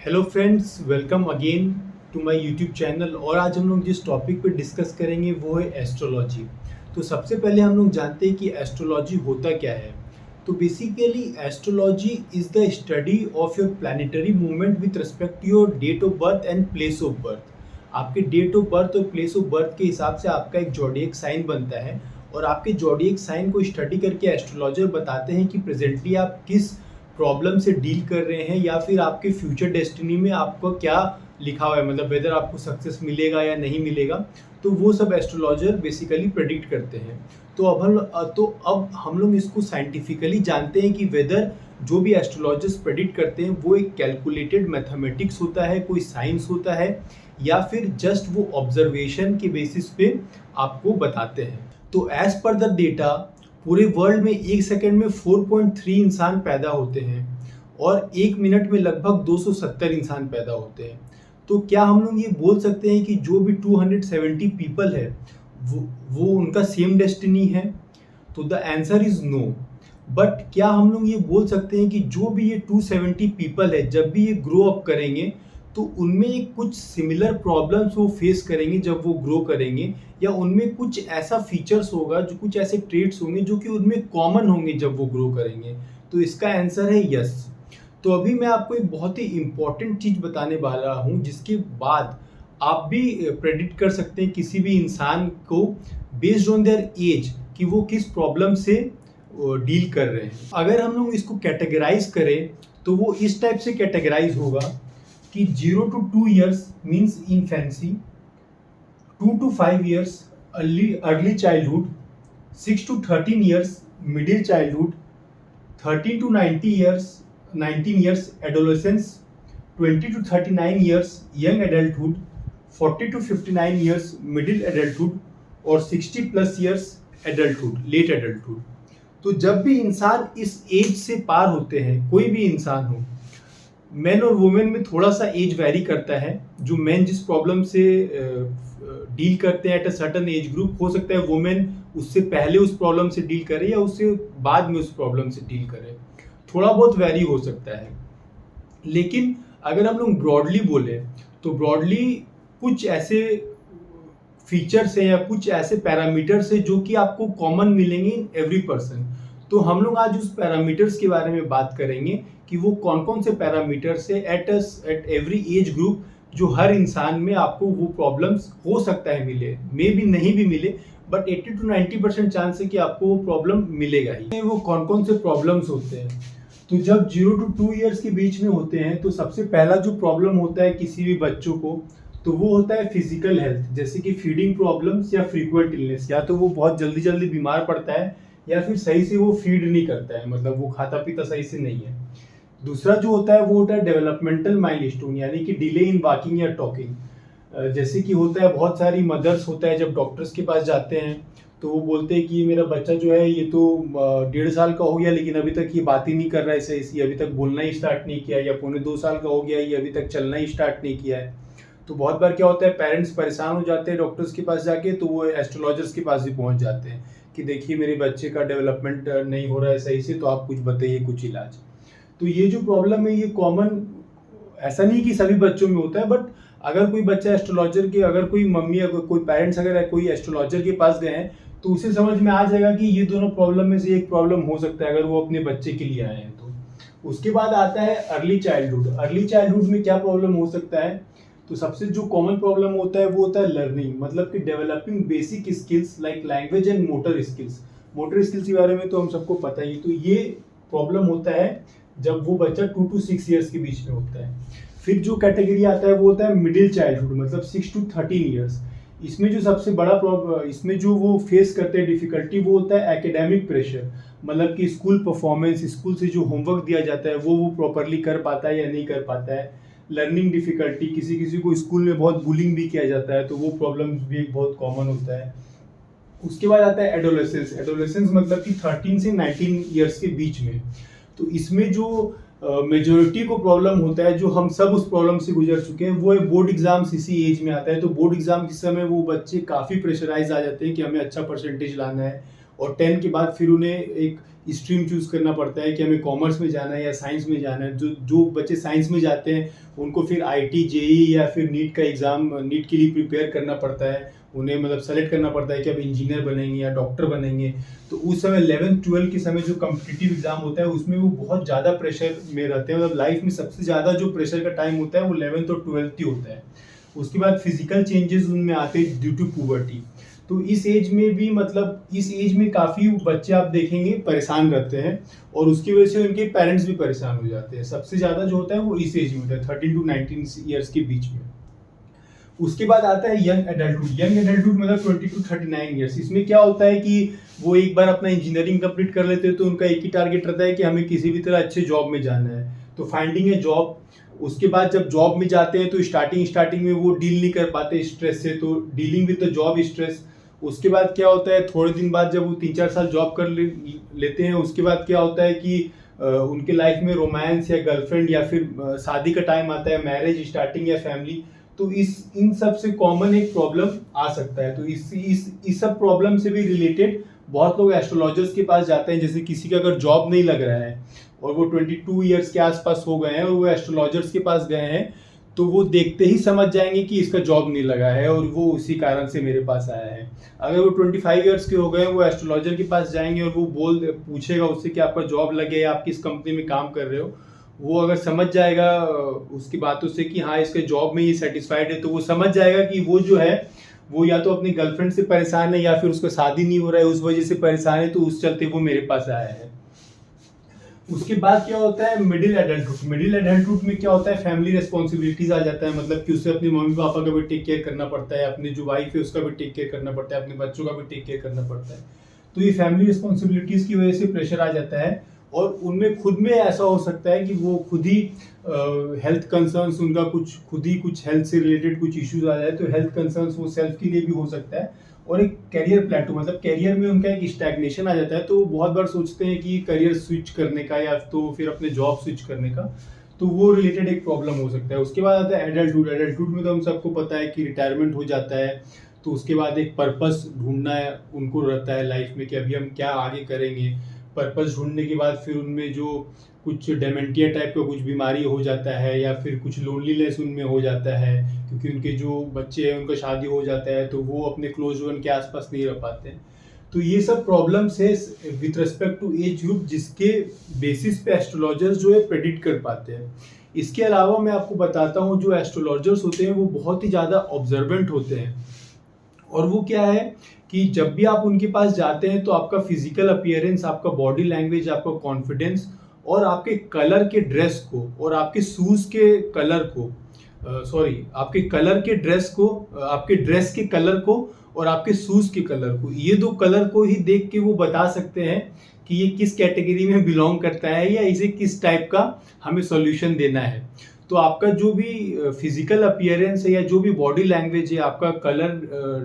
Hello friends, welcome again to my YouTube channel. और आज हम लोग जिस टॉपिक पे डिस्कस करेंगे वो है एस्ट्रोलॉजी। तो सबसे पहले हम लोग जानते हैं कि एस्ट्रोलॉजी होता क्या है। तो basically astrology is the study of your planetary movement with respect to your date of birth and place of birth. आपके डेट ऑफ बर्थ और प्लेस ऑफ बर्थ के हिसाब से आपका एक जॉडियक साइन बनता है, और आपके जॉडियक साइन को स्टडी करके एस्ट्रोलॉजर बताते हैं कि प्रेजेंटली आप किस प्रॉब्लम से डील कर रहे हैं, या फिर आपके फ्यूचर डेस्टिनी में आपको क्या लिखा हुआ है, मतलब वेदर आपको सक्सेस मिलेगा या नहीं मिलेगा। तो वो सब एस्ट्रोलॉजर बेसिकली प्रेडिक्ट करते हैं। तो अब हम लोग इसको साइंटिफिकली जानते हैं कि वेदर जो भी एस्ट्रोलॉजर्स प्रेडिक्ट करते हैं वो एक कैलकुलेटेड मैथमेटिक्स होता है, कोई साइंस होता है, या फिर जस्ट वो ऑब्जर्वेशन के बेसिस पे आपको बताते हैं। तो एज पर द डेटा पूरे वर्ल्ड में एक सेकंड में 4.3 इंसान पैदा होते हैं, और एक मिनट में लगभग 270 इंसान पैदा होते हैं। तो क्या हम लोग ये बोल सकते हैं कि जो भी 270 पीपल है वो उनका सेम डेस्टिनी है? तो the answer is no. But क्या हम लोग ये बोल सकते हैं कि जो भी ये 270 पीपल है, जब भी ये ग्रो अप करेंगे तो उनमें कुछ सिमिलर प्रॉब्लम्स वो फेस करेंगे जब वो ग्रो करेंगे, या उनमें कुछ ऐसा फीचर्स होगा, जो कुछ ऐसे ट्रेट्स होंगे जो कि उनमें कॉमन होंगे जब वो ग्रो करेंगे? तो इसका आंसर है यस। तो अभी मैं आपको एक बहुत ही इम्पॉर्टेंट चीज़ बताने वाला हूँ, जिसके बाद आप भी प्रेडिक्ट कर सकते हैं किसी भी इंसान को बेस्ड ऑन देयर एज कि वो किस प्रॉब्लम से डील कर रहे हैं। अगर हम लोग इसको कैटेगराइज करें तो वो इस टाइप से कैटेगराइज होगा कि 0 to 2 years means infancy, 2 to 5 years early childhood, 6 to 13 years middle childhood, 13 to 19 years adolescence, 20 to 39 years young adulthood, 40 to 59 years middle adulthood, और 60 plus years adulthood, late adulthood। तो जब भी इंसान इस एज से पार होते हैं, कोई भी इंसान हो, मेन और वुमेन में थोड़ा सा एज वेरी करता है। जो मेन जिस प्रॉब्लम से डील करते हैं at a certain age group, हो सकता है वुमेन उससे पहले उस प्रॉब्लम से डील करे या उससे बाद में उस प्रॉब्लम से डील करे, थोड़ा बहुत वेरी हो सकता है। लेकिन अगर हम लोग ब्रॉडली बोले तो ब्रॉडली कुछ ऐसे फीचर्स हैं या कुछ ऐसे पैरामीटर्स हैं जो कि आपको कॉमन मिलेंगे इन एवरी पर्सन। तो हम लोग आज उस पैरामीटर्स के बारे में बात करेंगे कि वो कौन कौन से पैरामीटर्स है एट एवरी एज ग्रुप, जो हर इंसान में आपको वो प्रॉब्लम्स हो सकता है मिले, मे भी नहीं भी मिले, बट 80 to 90% चांस है कि आपको वो प्रॉब्लम मिलेगा ही। वो कौन कौन से प्रॉब्लम्स होते हैं? तो जब 0 to 2 years के बीच में होते हैं तो सबसे पहला जो प्रॉब्लम होता है किसी भी बच्चों को, तो वो होता है फिजिकल हेल्थ, जैसे कि फीडिंग प्रॉब्लम्स या फ्रीक्वेंट इलनेस। या तो वो बहुत जल्दी जल्दी बीमार पड़ता है, या फिर सही से वो फीड नहीं करता है, मतलब वो खाता पीता सही से नहीं है। दूसरा जो होता है वो होता है डेवलपमेंटल माइलस्टोन, यानी कि डिले इन वॉकिंग या टॉकिंग। जैसे कि होता है बहुत सारी मदर्स होता है जब डॉक्टर्स के पास जाते हैं तो वो बोलते हैं कि मेरा बच्चा जो है ये तो 1.5 साल का हो गया, लेकिन अभी तक ये बात ही नहीं कर रहा है सही से, अभी तक बोलना ही स्टार्ट नहीं किया, या 1.25 साल का हो गया, ये अभी तक चलना ही स्टार्ट नहीं किया है। तो बहुत बार क्या होता है, पेरेंट्स परेशान हो जाते हैं डॉक्टर्स के पास जाके, तो वो एस्ट्रोलॉजर्स के पास भी पहुंच जाते हैं कि देखिए मेरे बच्चे का डेवलपमेंट नहीं हो रहा है सही से, तो आप कुछ बताइए, कुछ इलाज। तो ये जो प्रॉब्लम है ये कॉमन, ऐसा नहीं कि सभी बच्चों में होता है, बट अगर कोई बच्चा एस्ट्रोलॉजर के, अगर कोई मम्मी या कोई पेरेंट्स अगर कोई एस्ट्रोलॉजर के पास गए हैं तो उसे समझ में आ जाएगा कि ये दोनों प्रॉब्लम में से एक प्रॉब्लम हो सकता है अगर वो अपने बच्चे के लिए आए हैं तो। उसके बाद आता है अर्ली चाइल्डहुड। अर्ली चाइल्डहुड में क्या प्रॉब्लम हो सकता है? तो सबसे जो कॉमन प्रॉब्लम होता है वो होता है लर्निंग, मतलब कि developing basic skills like language and motor skills. Motor skills के बारे में तो हम सबको पता ही। तो ये प्रॉब्लम होता है जब वो बच्चा 2 to 6 ईयर्स के बीच में होता है। फिर जो कैटेगरी आता है वो होता है मिडिल चाइल्डहुड, मतलब 6 to 13 ईयर्स। इसमें जो सबसे बड़ा प्रॉब्लम, इसमें जो वो फेस करते हैं डिफिकल्टी, वो होता है एकेडमिक प्रेशर, मतलब कि स्कूल परफॉर्मेंस, स्कूल से जो होमवर्क दिया जाता है वो प्रॉपरली कर पाता है या नहीं कर पाता है। लर्निंग डिफिकल्टी, किसी किसी को स्कूल में बहुत बुलिंग भी किया जाता है, तो वो प्रॉब्लम भी बहुत कॉमन होता है। उसके बाद आता है एडोलेसेंस। एडोलेसेंस मतलब कि 13 से 19 ईयर्स के बीच में। तो इसमें जो मेजोरिटी को प्रॉब्लम होता है, जो हम सब उस प्रॉब्लम से गुजर चुके हैं, वो है बोर्ड एग्जाम्स इसी एज में आता है। तो बोर्ड एग्जाम के समय वो बच्चे काफ़ी प्रेशराइज आ जाते हैं कि हमें अच्छा परसेंटेज लाना है, और 10 के बाद फिर उन्हें एक स्ट्रीम चूज़ करना पड़ता है कि हमें कॉमर्स में जाना है या साइंस में जाना है। जो जो बच्चे साइंस में जाते हैं उनको फिर आईटी, जेईई या फिर नीट का एग्ज़ाम, नीट के लिए प्रिपेयर करना पड़ता है। उन्हें मतलब सेलेक्ट करना पड़ता है कि अब इंजीनियर बनेंगे या डॉक्टर बनेंगे। तो उस समय 11th-12 के समय जो कॉम्पिटिटिव एग्ज़ाम होता है उसमें वो बहुत ज़्यादा प्रेशर में रहते हैं। मतलब लाइफ में सबसे ज़्यादा जो प्रेशर का टाइम होता है वो 11th और 12th ही होता है। उसके बाद फिजिकल चेंजेस उनमें आते हैं ड्यू टू पुबर्टी। तो इस एज में भी मतलब इस एज में काफ़ी बच्चे आप देखेंगे परेशान रहते हैं और उसकी वजह से उनके पेरेंट्स भी परेशान हो जाते हैं। सबसे ज़्यादा जो होता है वो इस एज में होता है 13 टू 19 ईयर्स के बीच में। उसके बाद आता है यंग एडल्टहुड। यंग एडल्टहुड मतलब 20 टू 39 ईयर्स। इसमें क्या होता है कि वो एक बार अपना इंजीनियरिंग कंप्लीट कर लेते हैं तो उनका एक ही टारगेट रहता है कि हमें किसी भी तरह अच्छे जॉब में जाना है, तो फाइंडिंग ए जॉब। उसके बाद जब जॉब में जाते हैं तो स्टार्टिंग में वो डील नहीं कर पाते स्ट्रेस से, तो dealing with the job stress. उसके बाद क्या होता है, थोड़े दिन बाद जब वो 3-4 साल जॉब कर लेते हैं, उसके बाद क्या होता है कि उनके लाइफ में रोमांस या गर्लफ्रेंड या फिर शादी का टाइम आता है, मैरिज स्टार्टिंग या फैमिली। तो इन सब से कॉमन एक प्रॉब्लम आ सकता है। तो इस सब प्रॉब्लम से भी रिलेटेड बहुत लोग एस्ट्रोलॉजर्स के पास जाते हैं। जैसे किसी का अगर जॉब नहीं लग रहा है और वो 22 ईयर्स के आसपास हो गए हैं और वो एस्ट्रोलॉजर्स के पास गए हैं, तो वो देखते ही समझ जाएंगे कि इसका जॉब नहीं लगा है और वो उसी कारण से मेरे पास आया है। अगर वो 25 ईयर्स के हो गए, वो एस्ट्रोलॉजर के पास जाएंगे और वो पूछेगा उससे कि आपका जॉब लगे या आप किस कंपनी में काम कर रहे हो। वो अगर समझ जाएगा उसकी बातों से कि हाँ इसके जॉब में ये सेटिस्फाइड है, तो वो समझ जाएगा कि वो जो है वो या तो अपनी गर्लफ्रेंड से परेशान है या फिर उसका शादी नहीं हो रहा है उस वजह से परेशान है, तो उस चलते वो मेरे पास आया है। उसके बाद क्या होता है मिडिल एडल्टहुड। मिडिल एडल्टहुड में क्या होता है, फैमिली रिस्पॉन्सिबिलिटीज आ जाता है। मतलब कि उसे अपने मम्मी पापा का भी टेक केयर करना पड़ता है, अपनी जो वाइफ है उसका भी टेक केयर करना पड़ता है, अपने बच्चों का भी टेक केयर करना पड़ता है। तो ये फैमिली रिस्पॉन्सिबिलिटीज की वजह से प्रेशर आ जाता है और उनमें खुद में ऐसा हो सकता है कि वो खुद ही हेल्थ कंसर्न्स, उनका कुछ हेल्थ से रिलेटेड कुछ इश्यूज आ जाए, तो हेल्थ कंसर्न्स वो सेल्फ के लिए भी हो सकता है। और एक करियर प्लेटो, मतलब करियर में उनका एक स्टैग्नेशन आ जाता है, तो वो बहुत बार सोचते हैं कि करियर स्विच करने का या तो फिर अपने जॉब स्विच करने का, तो वो रिलेटेड एक प्रॉब्लम हो सकता है। उसके बाद आता है एडल्टहुड। एडल्टहुड में तो हम सबको पता है कि रिटायरमेंट हो जाता है, तो उसके बाद एक पर्पस ढूंढना है उनको रहता है लाइफ में कि अभी हम क्या आगे करेंगे। पर्पस ढूंढने के बाद फिर उनमें जो कुछ डेमेंटिया टाइप का कुछ बीमारी हो जाता है या फिर कुछ लोनलीनेस उनमें हो जाता है, क्योंकि उनके जो बच्चे हैं उनका शादी हो जाता है तो वो अपने क्लोज वन के आसपास नहीं रह पाते हैं। तो ये सब प्रॉब्लम्स है with respect to age group, जिसके बेसिस पे एस्ट्रोलॉजर्स जो है प्रेडिक्ट कर पाते हैं। इसके अलावा मैं आपको बताता हूँ, जो एस्ट्रोलॉजर्स होते हैं वो बहुत ही ज़्यादा ऑब्जर्वेंट होते हैं। और वो क्या है कि जब भी आप उनके पास जाते हैं तो आपका फिजिकल अपीयरेंस, आपका बॉडी लैंग्वेज, आपका कॉन्फिडेंस और आपके कलर के ड्रेस को और आपके शूज के कलर को आपके कलर के ड्रेस को, आपके ड्रेस के कलर को और आपके शूज के कलर को, ये दो कलर को ही देख के वो बता सकते हैं कि ये किस कैटेगरी में बिलोंग करता है या इसे किस टाइप का हमें सॉल्यूशन देना है। तो आपका जो भी फिजिकल अपीयरेंस है या जो भी बॉडी लैंग्वेज है, आपका कलर,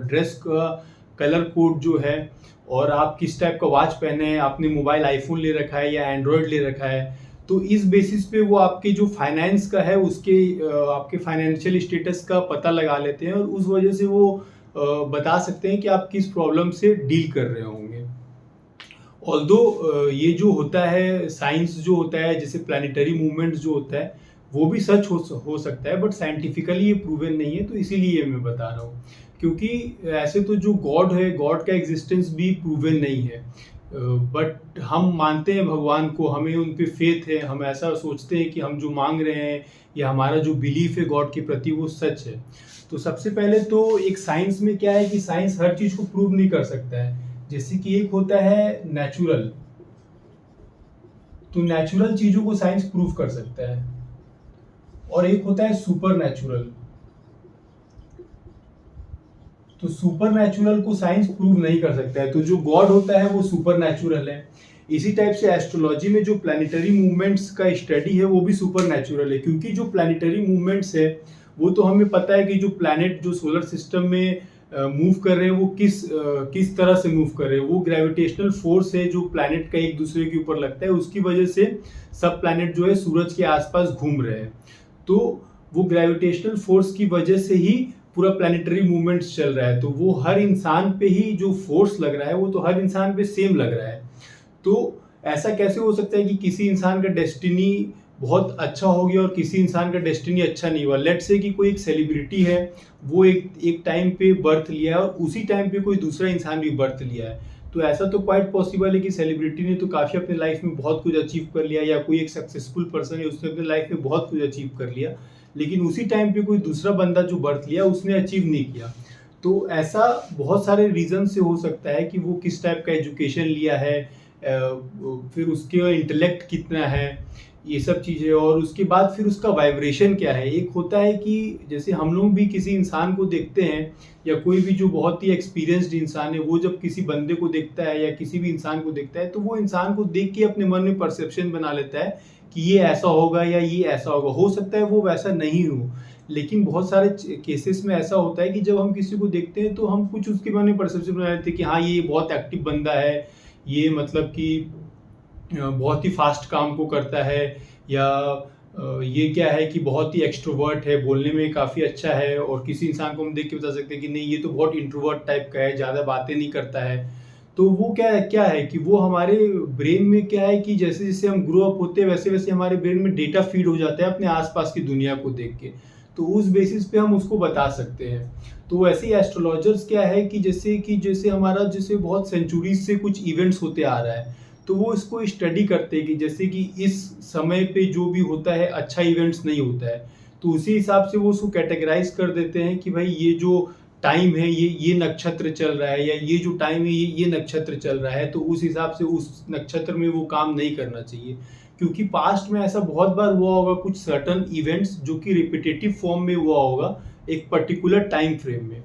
ड्रेस का कलर कोड जो है, और आप किस टाइप का वॉच पहने हैं, आपने मोबाइल आईफोन ले रखा है या एंड्रॉयड ले रखा है, तो इस बेसिस पे वो आपके जो फाइनेंस का है उसके आपके फाइनेंशियल स्टेटस का पता लगा लेते हैं और उस वजह से वो बता सकते हैं कि आप किस प्रॉब्लम से डील कर रहे होंगे। ऑल्दो ये जो होता है साइंस जो होता है, जैसे प्लानिटरी मूवमेंट्स जो होता है वो भी सच हो सकता है, बट साइंटिफिकली ये प्रूवन नहीं है, तो इसीलिए मैं बता रहा हूँ। क्योंकि ऐसे तो जो गॉड है, गॉड का एग्जिस्टेंस भी प्रूवन नहीं है, बट हम मानते हैं भगवान को, हमें उन पे फेथ है, हम ऐसा सोचते हैं कि हम जो मांग रहे हैं या हमारा जो बिलीफ है गॉड के प्रति वो सच है। तो सबसे पहले तो एक साइंस में क्या है कि साइंस हर चीज़ को प्रूव नहीं कर सकता है। जैसे कि एक होता है नेचुरल, तो नेचुरल चीज़ों को साइंस प्रूव कर सकता है, और एक होता है सुपर नेचुरल। तो सुपर नेचुरल को साइंस प्रूव नहीं कर सकता है, तो जो गॉड होता है वो सुपर नेचुरल है। इसी टाइप से एस्ट्रोलॉजी में जो प्लानिटरी मूवमेंट्स का स्टडी है वो भी सुपर नेचुरल है, क्योंकि जो प्लानिटरी मूवमेंट्स है वो तो हमें पता है कि जो प्लैनेट जो सोलर सिस्टम में मूव कर रहे हैं वो किस तरह से मूव कर रहे हैं। वो ग्रेविटेशनल फोर्स है जो प्लैनेट का एक दूसरे के ऊपर लगता है, उसकी वजह से सब प्लैनेट जो है सूरज के आसपास घूम रहे हैं। तो वो ग्रेविटेशनल फोर्स की वजह से ही पूरा प्लानिटरी मूवमेंट्स चल रहा है, तो वो हर इंसान पे ही जो फोर्स लग रहा है वो तो हर इंसान पे सेम लग रहा है। तो ऐसा कैसे हो सकता है कि किसी इंसान का डेस्टिनी बहुत अच्छा हो गया और किसी इंसान का डेस्टिनी अच्छा नहीं हुआ? लेट्स से कि कोई एक सेलिब्रिटी है, वो एक एक टाइम पे बर्थ लिया है और उसी टाइम पे कोई दूसरा इंसान भी बर्थ लिया है। तो ऐसा तो क्वाइट पॉसिबल है कि सेलिब्रिटी ने तो काफ़ी अपनी लाइफ में बहुत कुछ अचीव कर लिया, या कोई एक सक्सेसफुल पर्सन है, उसने अपनी लाइफ में बहुत कुछ अचीव कर लिया, लेकिन उसी टाइम पे कोई दूसरा बंदा जो बर्थ लिया उसने अचीव नहीं किया। तो ऐसा बहुत सारे रीज़न से हो सकता है कि वो किस टाइप का एजुकेशन लिया है, फिर उसके इंटेलेक्ट कितना है, ये सब चीज़ें, और उसके बाद फिर उसका वाइब्रेशन क्या है। एक होता है कि जैसे हम लोग भी किसी इंसान को देखते हैं, या कोई भी जो बहुत ही एक्सपीरियंस्ड इंसान है, वो जब किसी बंदे को देखता है या किसी भी इंसान को देखता है, तो वो इंसान को देख के अपने मन में परसेप्शन बना लेता है कि ये ऐसा होगा या ये ऐसा होगा। हो सकता है वो वैसा नहीं हो, लेकिन बहुत सारे केसेस में ऐसा होता है कि जब हम किसी को देखते हैं तो हम कुछ उसके बारे में परसेप्शन बना लेते हैं कि हाँ, ये बहुत एक्टिव बंदा है, ये मतलब कि बहुत ही फास्ट काम को करता है, या ये क्या है कि बहुत ही एक्सट्रोवर्ट है, बोलने में काफ़ी अच्छा है, और किसी इंसान को हम देख के बता सकते हैं कि नहीं, ये तो बहुत इंट्रोवर्ट टाइप का है, ज़्यादा बातें नहीं करता है। तो वो क्या है कि वो हमारे ब्रेन में क्या है कि जैसे-जैसे हम ग्रो अप होते हैं, वैसे-वैसे हमारे ब्रेन में डेटा फीड हो जाता है अपने आस-पास की दुनिया को देख के। तो उस बेसिस पे हम उसको बता सकते हैं। तो वैसे ही एस्ट्रोलॉजर्स क्या है कि जैसे हमारा जैसे बहुत सेंचुरीज़ से कुछ इवेंट्स होते आ रहा है, तो वो इसको स्टडी करते हैं कि जैसे कि इस समय पे जो भी होता है अच्छा इवेंट्स नहीं होता है। तो उसी हिसाब से वो उसको कैटेगराइज़ कर देते हैं कि भाई ये जो टाइम है, ये नक्षत्र चल रहा है, या ये जो टाइम है ये नक्षत्र चल रहा है, तो उस हिसाब से उस नक्षत्र में वो काम नहीं करना चाहिए। क्योंकि पास्ट में ऐसा बहुत बार हुआ होगा, कुछ सर्टेन इवेंट्स जो कि रिपिटेटिव फॉर्म में हुआ होगा एक पर्टिकुलर टाइम फ्रेम में।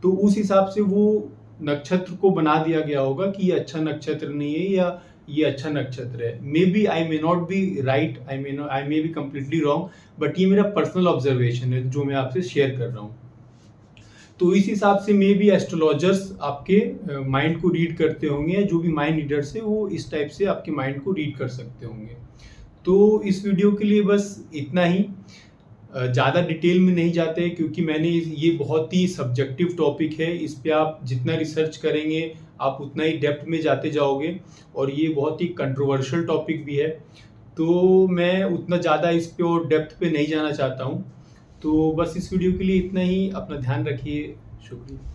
तो उस हिसाब से वो नक्षत्र को बना दिया गया होगा कि ये अच्छा नक्षत्र नहीं है, या ये अच्छा नक्षत्र है। May be I may not be right, I may be completely wrong, but ये मेरा पर्सनल ऑब्जर्वेशन है जो मैं आपसे शेयर कर रहा हूँ। तो इस हिसाब से मे बी एस्ट्रोलॉजर्स आपके माइंड को रीड करते होंगे, या जो भी माइंड रीडर्स है वो इस टाइप से आपके माइंड को रीड कर सकते होंगे। तो इस वीडियो के लिए बस इतना ही। ज़्यादा डिटेल में नहीं जाते, क्योंकि ये बहुत ही सब्जेक्टिव टॉपिक है। इस पे आप जितना रिसर्च करेंगे आप उतना ही डेप्थ में जाते जाओगे, और ये बहुत ही कंट्रोवर्शियल टॉपिक भी है। तो मैं उतना ज़्यादा इस पे और डेप्थ पे नहीं जाना चाहता हूँ। तो बस इस वीडियो के लिए इतना ही। अपना ध्यान रखिए। शुक्रिया।